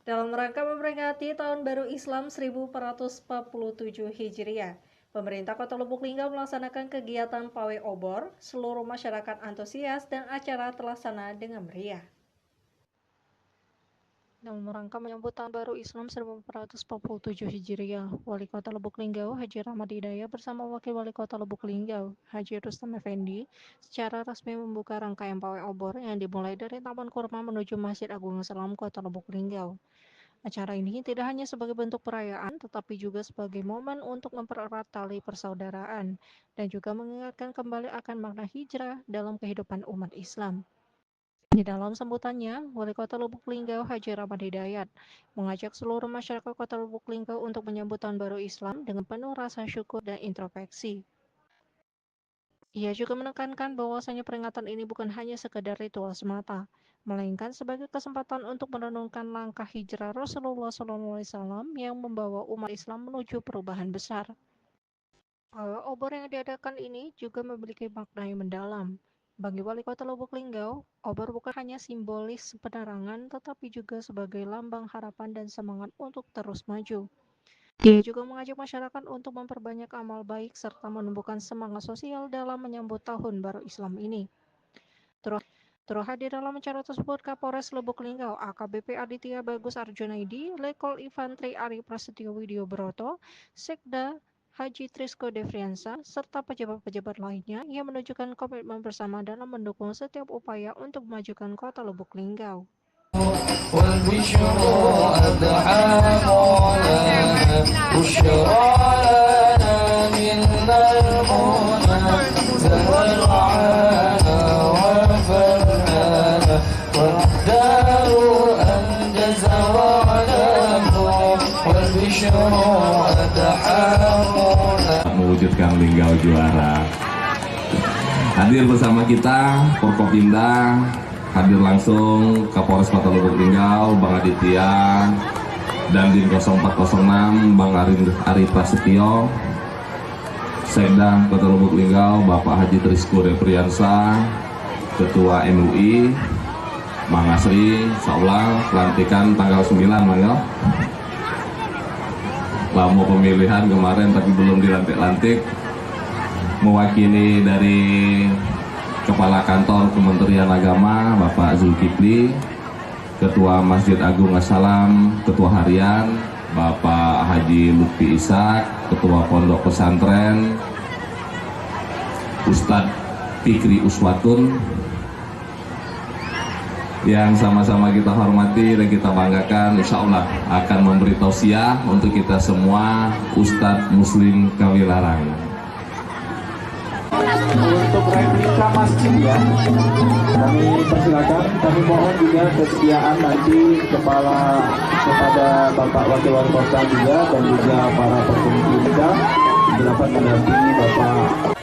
Dalam rangka memperingati Tahun Baru Islam 1447 Hijriah, pemerintah Kota Lubuk Linggau melaksanakan kegiatan pawai obor, seluruh masyarakat antusias dan acara terlaksana dengan meriah. Dalam rangka menyambut Tahun Baru Islam 1447 Hijriah, Wali Kota Lubuk Linggau Haji Rahmat Hidayat bersama Wakil Wali Kota Lubuk Linggau Haji Rustam Effendi secara resmi membuka rangkaian pawai obor yang dimulai dari Taman Kurma menuju Masjid Agung Salam Kota Lubuk Linggau. Acara ini tidak hanya sebagai bentuk perayaan, tetapi juga sebagai momen untuk mempererat tali persaudaraan dan juga mengingatkan kembali akan makna hijrah dalam kehidupan umat Islam. Di dalam sambutannya, Wali Kota Lubuk Linggau Haji Rahmat Hidayat mengajak seluruh masyarakat Kota Lubuk Linggau untuk menyambut Tahun Baru Islam dengan penuh rasa syukur dan introspeksi. Ia juga menekankan bahwasanya peringatan ini bukan hanya sekedar ritual semata, melainkan sebagai kesempatan untuk merenungkan langkah hijrah Rasulullah SAW yang membawa umat Islam menuju perubahan besar. Pawai obor yang diadakan ini juga memiliki makna yang mendalam. Bagi Wali Kota Lubuk Linggau, obor bukan hanya simbolis penerangan, tetapi juga sebagai lambang harapan dan semangat untuk terus maju. Dia juga mengajak masyarakat untuk memperbanyak amal baik serta menumbuhkan semangat sosial dalam menyambut Tahun Baru Islam ini. Turut hadir dalam acara tersebut Kapolres Lubuk Linggau AKBP Aditya Bagus Arjunaidi, Letkol Infantri Ari Prasetyo Widyo Broto, Sekda Haji Trisko Devriansa, serta pejabat-pejabat lainnya yang menunjukkan komitmen bersama dalam mendukung setiap upaya untuk memajukan Kota Lubuk Linggau. Mewujudkan Linggau juara. Hadir bersama kita Forkopimda, hadir langsung Kapolres Kota Lubuk Linggau Bang Aditya, dan Din 0406 Bang Ari Prasetyo, Sekda Kota Lubuk Linggau Bapak Haji Trisko Devriansa, Ketua MUI Mang Asri, insyaallah pelantikan tanggal 9 Mang ya. Lama pemilihan kemarin tapi belum dilantik-lantik. Mewakili dari Kepala Kantor Kementerian Agama Bapak Zulkifli, Ketua Masjid Agung Assalam, Ketua Harian Bapak Haji Lutfi Ishak, Ketua Pondok Pesantren Ustadz Fikri Uswatun, yang sama-sama kita hormati dan kita banggakan, insya Allah akan memberi tausiah untuk kita semua Ustadz Muslim Kawilarang. Untuk replika masjid ya, kami persilakan, kami mohon juga kesediaan nanti kepada Bapak Wakil Wali Kota juga dan juga para petinggi kita dapat mendampingi Bapak